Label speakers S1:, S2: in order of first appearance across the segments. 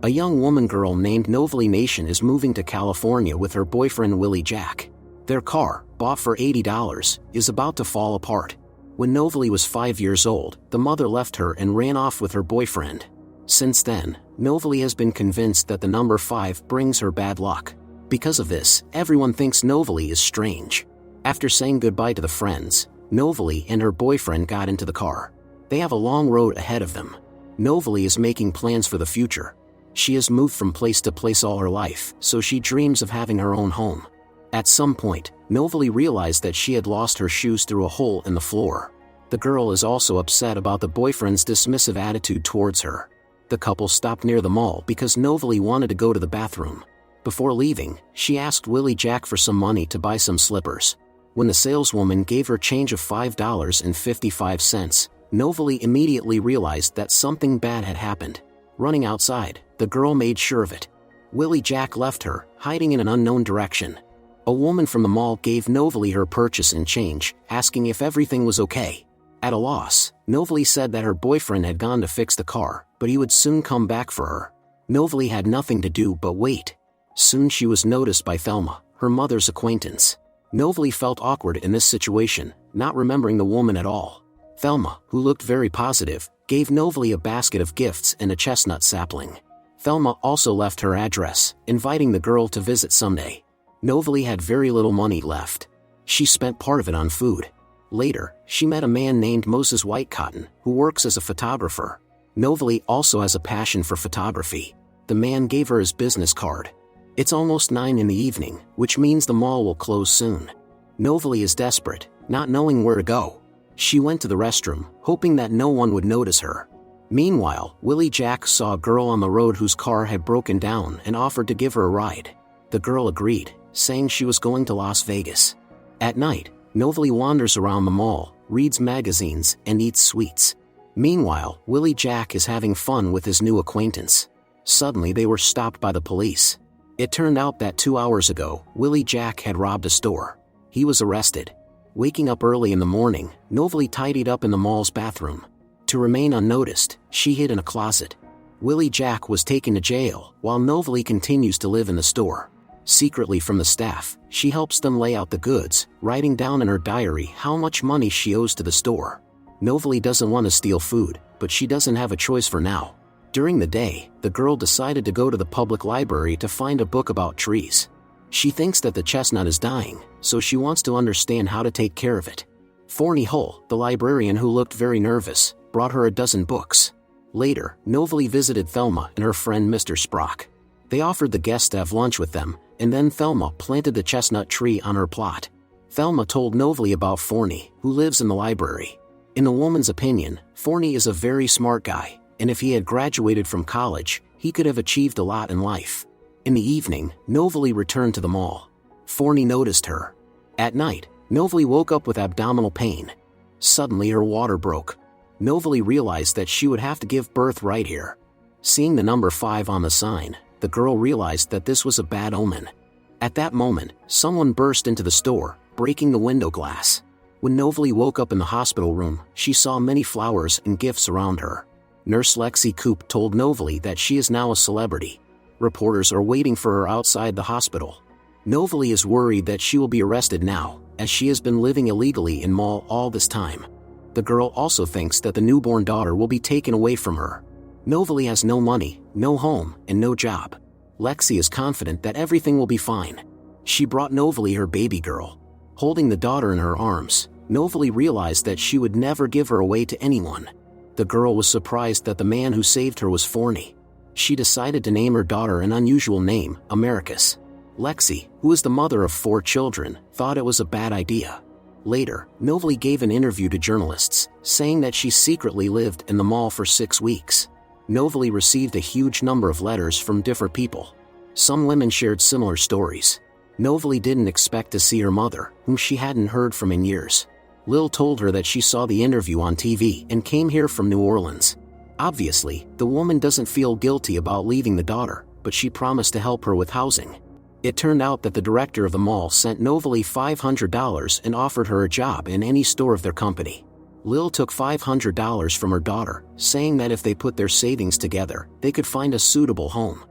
S1: A young woman girl named Novalee Nation is moving to California with her boyfriend Willie Jack. Their car, bought for $80, is about to fall apart. When Novalee was 5 years old, the mother left her and ran off with her boyfriend. Since then, Novalee has been convinced that the number 5 brings her bad luck. Because of this, everyone thinks Novalee is strange. After saying goodbye to the friends, Novalee and her boyfriend got into the car. They have a long road ahead of them. Novalee is making plans for the future. She has moved from place to place all her life, so she dreams of having her own home. At some point, Novalee realized that she had lost her shoes through a hole in the floor. The girl is also upset about the boyfriend's dismissive attitude towards her. The couple stopped near the mall because Novalee wanted to go to the bathroom. Before leaving, she asked Willie Jack for some money to buy some slippers. When the saleswoman gave her change of $5.55, Novalee immediately realized that something bad had happened. Running outside, the girl made sure of it. Willie Jack left her, hiding in an unknown direction. A woman from the mall gave Novalee her purchase and change, asking if everything was okay. At a loss, Novalee said that her boyfriend had gone to fix the car, but he would soon come back for her. Novalee had nothing to do but wait. Soon she was noticed by Thelma, her mother's acquaintance. Novalee felt awkward in this situation, not remembering the woman at all. Thelma, who looked very positive, gave Novalee a basket of gifts and a chestnut sapling. Thelma also left her address, inviting the girl to visit someday. Novalee had very little money left. She spent part of it on food. Later, she met a man named Moses Whitecotton, who works as a photographer. Novalee also has a passion for photography. The man gave her his business card. It's almost 9 in the evening, which means the mall will close soon. Novalee is desperate, not knowing where to go. She went to the restroom, hoping that no one would notice her. Meanwhile, Willie Jack saw a girl on the road whose car had broken down and offered to give her a ride. The girl agreed, saying she was going to Las Vegas. At night, Novalee wanders around the mall, reads magazines, and eats sweets. Meanwhile, Willie Jack is having fun with his new acquaintance. Suddenly they were stopped by the police. It turned out that 2 hours ago, Willie Jack had robbed a store. He was arrested. Waking up early in the morning, Novalee tidied up in the mall's bathroom. To remain unnoticed, she hid in a closet. Willie Jack was taken to jail, while Novalee continues to live in the store. Secretly from the staff, she helps them lay out the goods, writing down in her diary how much money she owes to the store. Novalee doesn't want to steal food, but she doesn't have a choice for now. During the day, the girl decided to go to the public library to find a book about trees. She thinks that the chestnut is dying, so she wants to understand how to take care of it. Forney, the librarian who looked very nervous, brought her a dozen books. Later, Novalee visited Thelma and her friend Mr. Sprock. They offered the guests to have lunch with them, and then Thelma planted the chestnut tree on her plot. Thelma told Novalee about Forney, who lives in the library. In the woman's opinion, Forney is a very smart guy, and if he had graduated from college, he could have achieved a lot in life. In the evening, Novalee returned to the mall. Forney noticed her. At night, Novalee woke up with abdominal pain. Suddenly her water broke. Novalee realized that she would have to give birth right here. Seeing the number 5 on the sign, the girl realized that this was a bad omen. At that moment, someone burst into the store, breaking the window glass. When Novalee woke up in the hospital room, she saw many flowers and gifts around her. Nurse Lexi Coop told Novalee that she is now a celebrity. Reporters are waiting for her outside the hospital. Novalee is worried that she will be arrested now, as she has been living illegally in mall all this time. The girl also thinks that the newborn daughter will be taken away from her. Novalee has no money, no home, and no job. Lexi is confident that everything will be fine. She brought Novalee her baby girl. Holding the daughter in her arms, Novalee realized that she would never give her away to anyone. The girl was surprised that the man who saved her was Forney. She decided to name her daughter an unusual name, Americus. Lexi, who is the mother of 4 children, thought it was a bad idea. Later, Novalee gave an interview to journalists, saying that she secretly lived in the mall for 6 weeks. Novalee received a huge number of letters from different people. Some women shared similar stories. Novalee didn't expect to see her mother, whom she hadn't heard from in years. Lil told her that she saw the interview on TV and came here from New Orleans. Obviously, the woman doesn't feel guilty about leaving the daughter, but she promised to help her with housing. It turned out that the director of the mall sent Novalee $500 and offered her a job in any store of their company. Lil took $500 from her daughter, saying that if they put their savings together, they could find a suitable home.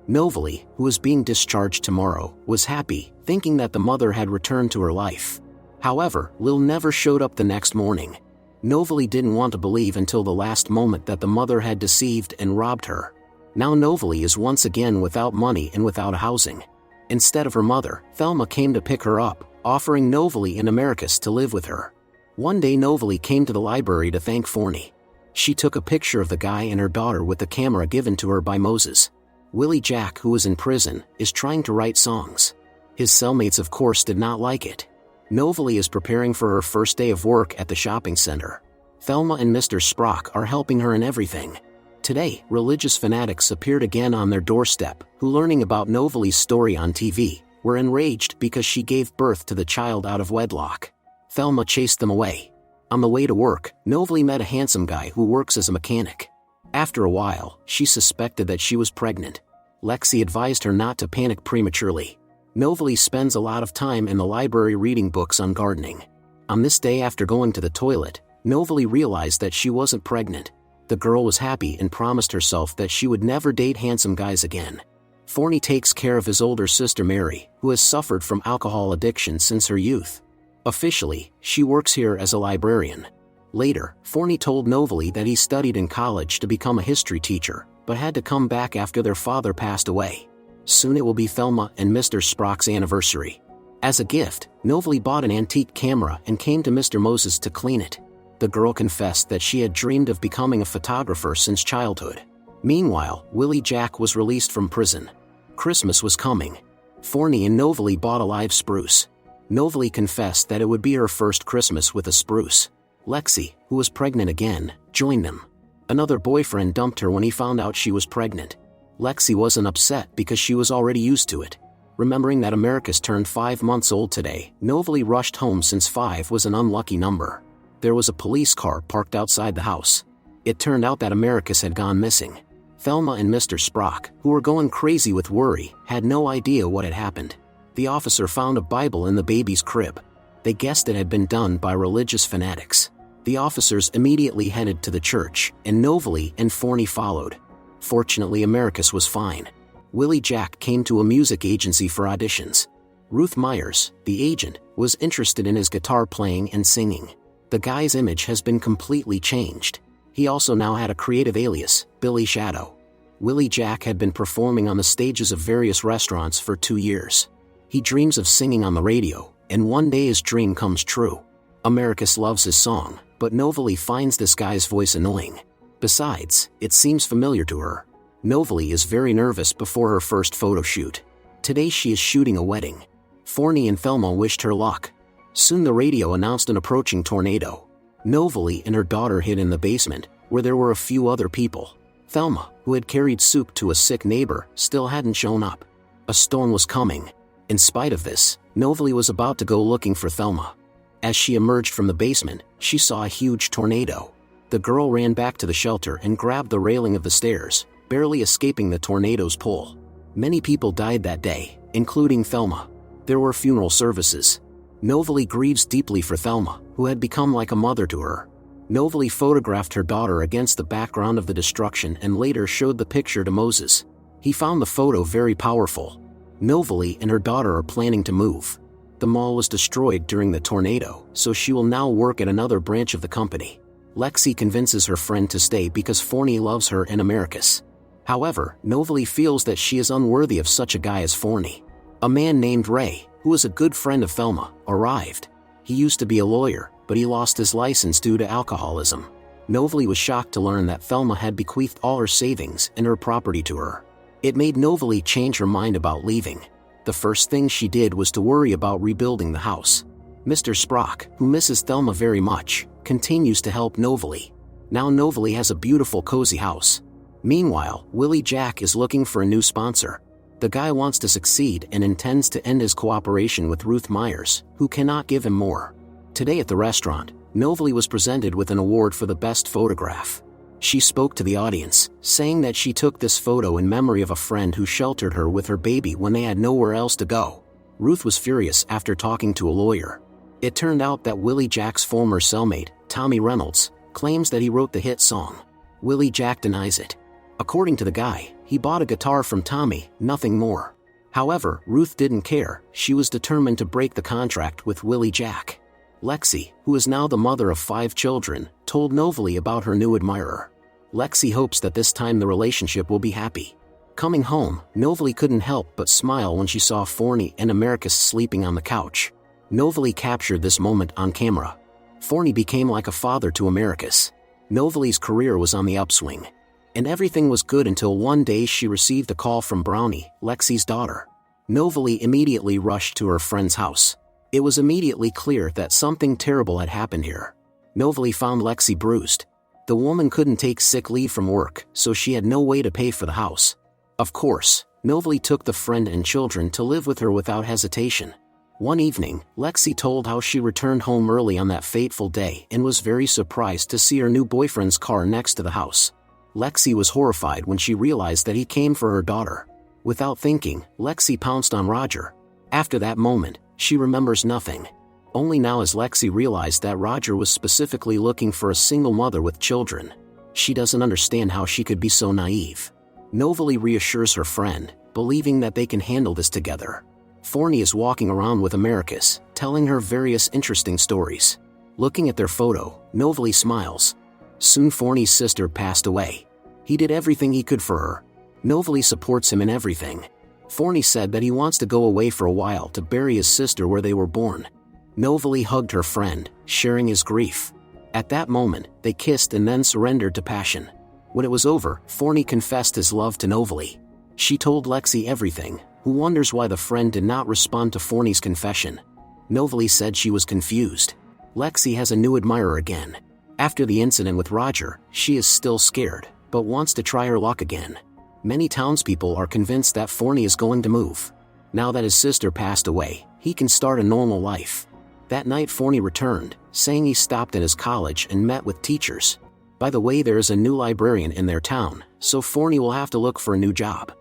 S1: Novalee, who was being discharged tomorrow, was happy, thinking that the mother had returned to her life. However, Lil never showed up the next morning. Novalee didn't want to believe until the last moment that the mother had deceived and robbed her. Now Novalee is once again without money and without housing. Instead of her mother, Thelma came to pick her up, offering Novalee and Americus to live with her. One day Novalee came to the library to thank Forney. She took a picture of the guy and her daughter with the camera given to her by Moses. Willie Jack, who was in prison, is trying to write songs. His cellmates of course did not like it. Novalee is preparing for her first day of work at the shopping center. Thelma and Mr. Sprock are helping her in everything. Today, religious fanatics appeared again on their doorstep, who, learning about Novalee's story on TV, were enraged because she gave birth to the child out of wedlock. Thelma chased them away. On the way to work, Novalee met a handsome guy who works as a mechanic. After a while, she suspected that she was pregnant. Lexi advised her not to panic prematurely. Novalee spends a lot of time in the library reading books on gardening. On this day, after going to the toilet, Novalee realized that she wasn't pregnant. The girl was happy and promised herself that she would never date handsome guys again. Forney takes care of his older sister Mary, who has suffered from alcohol addiction since her youth. Officially, she works here as a librarian. Later, Forney told Novalee that he studied in college to become a history teacher, but had to come back after their father passed away. Soon it will be Thelma and Mr. Sprock's anniversary. As a gift, Novalee bought an antique camera and came to Mr. Moses to clean it. The girl confessed that she had dreamed of becoming a photographer since childhood. Meanwhile, Willie Jack was released from prison. Christmas was coming. Forney and Novalee bought a live spruce. Novalee confessed that it would be her first Christmas with a spruce. Lexi, who was pregnant again, joined them. Another boyfriend dumped her when he found out she was pregnant. Lexi wasn't upset because she was already used to it. Remembering that Americus turned 5 months old today, Novalee rushed home since 5 was an unlucky number. There was a police car parked outside the house. It turned out that Americus had gone missing. Thelma and Mr. Sprock, who were going crazy with worry, had no idea what had happened. The officer found a Bible in the baby's crib. They guessed it had been done by religious fanatics. The officers immediately headed to the church, and Novalee and Forney followed. Fortunately, Americus was fine. Willie Jack came to a music agency for auditions. Ruth Myers, the agent, was interested in his guitar playing and singing. The guy's image has been completely changed. He also now had a creative alias, Billy Shadow. Willie Jack had been performing on the stages of various restaurants for 2 years. He dreams of singing on the radio, and one day his dream comes true. Americus loves his song, but Novalee finds this guy's voice annoying. Besides, it seems familiar to her. Novalee is very nervous before her first photo shoot. Today she is shooting a wedding. Forney and Thelma wished her luck. Soon the radio announced an approaching tornado. Novalee and her daughter hid in the basement, where there were a few other people. Thelma, who had carried soup to a sick neighbor, still hadn't shown up. A storm was coming. In spite of this, Novalee was about to go looking for Thelma. As she emerged from the basement, she saw a huge tornado. The girl ran back to the shelter and grabbed the railing of the stairs, barely escaping the tornado's pull. Many people died that day, including Thelma. There were funeral services. Novalee grieves deeply for Thelma, who had become like a mother to her. Novalee photographed her daughter against the background of the destruction and later showed the picture to Moses. He found the photo very powerful. Novalee and her daughter are planning to move. The mall was destroyed during the tornado, so she will now work at another branch of the company. Lexi convinces her friend to stay because Forney loves her and Americus. However, Novalee feels that she is unworthy of such a guy as Forney. A man named Ray, who was a good friend of Thelma, arrived. He used to be a lawyer, but he lost his license due to alcoholism. Novalee was shocked to learn that Thelma had bequeathed all her savings and her property to her. It made Novalee change her mind about leaving. The first thing she did was to worry about rebuilding the house. Mr. Sprock, who misses Thelma very much, continues to help Novalee. Now Novalee has a beautiful cozy house. Meanwhile, Willie Jack is looking for a new sponsor. The guy wants to succeed and intends to end his cooperation with Ruth Myers, who cannot give him more. Today at the restaurant, Novalee was presented with an award for the best photograph. She spoke to the audience, saying that she took this photo in memory of a friend who sheltered her with her baby when they had nowhere else to go. Ruth was furious after talking to a lawyer. It turned out that Willie Jack's former cellmate, Tommy Reynolds, claims that he wrote the hit song. Willie Jack denies it. According to the guy, he bought a guitar from Tommy, nothing more. However, Ruth didn't care. She was determined to break the contract with Willie Jack. Lexi, who is now the mother of 5 children, told Novalee about her new admirer. Lexi hopes that this time the relationship will be happy. Coming home, Novalee couldn't help but smile when she saw Forney and Americus sleeping on the couch. Novalee captured this moment on camera. Forney became like a father to Americus. Novalee's career was on the upswing. And everything was good until one day she received a call from Brownie, Lexi's daughter. Novalee immediately rushed to her friend's house. It was immediately clear that something terrible had happened here. Novalee found Lexi bruised. The woman couldn't take sick leave from work, so she had no way to pay for the house. Of course, Novalee took the friend and children to live with her without hesitation. One evening, Lexi told how she returned home early on that fateful day and was very surprised to see her new boyfriend's car next to the house. Lexi was horrified when she realized that he came for her daughter. Without thinking, Lexi pounced on Roger. After that moment, she remembers nothing. Only now as Lexi realized that Roger was specifically looking for a single mother with children. She doesn't understand how she could be so naive. Novalee reassures her friend, believing that they can handle this together. Forney is walking around with Americus, telling her various interesting stories. Looking at their photo, Novalee smiles. Soon Forney's sister passed away. He did everything he could for her. Novalee supports him in everything. Forney said that he wants to go away for a while to bury his sister where they were born. Novalee hugged her friend, sharing his grief. At that moment, they kissed and then surrendered to passion. When it was over, Forney confessed his love to Novalee. She told Lexi everything, who wonders why the friend did not respond to Forney's confession. Novalee said she was confused. Lexi has a new admirer again. After the incident with Roger, she is still scared, but wants to try her luck again. Many townspeople are convinced that Forney is going to move. Now that his sister passed away, he can start a normal life. That night Forney returned, saying he stopped at his college and met with teachers. By the way, there is a new librarian in their town, so Forney will have to look for a new job.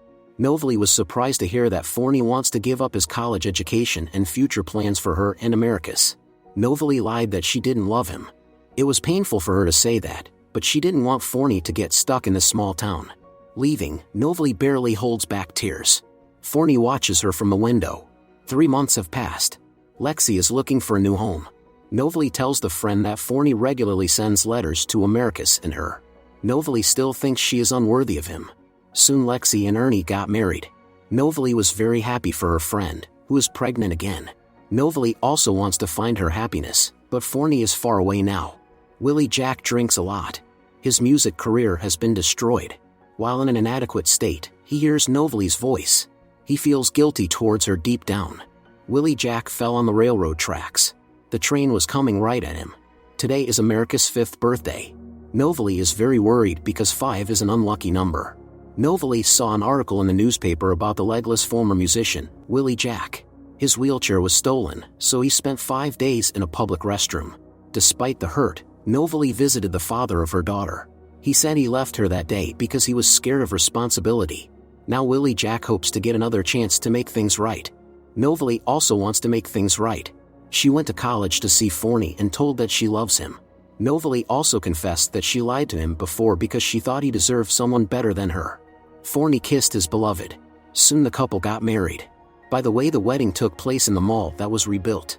S1: Novalee was surprised to hear that Forney wants to give up his college education and future plans for her and Americus. Novalee lied that she didn't love him. It was painful for her to say that, but she didn't want Forney to get stuck in this small town. Leaving, Novalee barely holds back tears. Forney watches her from the window. 3 months have passed. Lexi is looking for a new home. Novalee tells the friend that Forney regularly sends letters to Americus and her. Novalee still thinks she is unworthy of him. Soon Lexi and Ernie got married. Novalee was very happy for her friend, who is pregnant again. Novalee also wants to find her happiness, but Forney is far away now. Willie Jack drinks a lot. His music career has been destroyed. While in an inadequate state, he hears Novalee's voice. He feels guilty towards her deep down. Willie Jack fell on the railroad tracks. The train was coming right at him. Today is Americus' 5th birthday. Novalee is very worried because 5 is an unlucky number. Novalee saw an article in the newspaper about the legless former musician, Willie Jack. His wheelchair was stolen, so he spent 5 days in a public restroom. Despite the hurt, Novalee visited the father of her daughter. He said he left her that day because he was scared of responsibility. Now Willie Jack hopes to get another chance to make things right. Novalee also wants to make things right. She went to college to see Forney and told that she loves him. Novalee also confessed that she lied to him before because she thought he deserved someone better than her. Forney kissed his beloved. Soon the couple got married. By the way, the wedding took place in the mall that was rebuilt.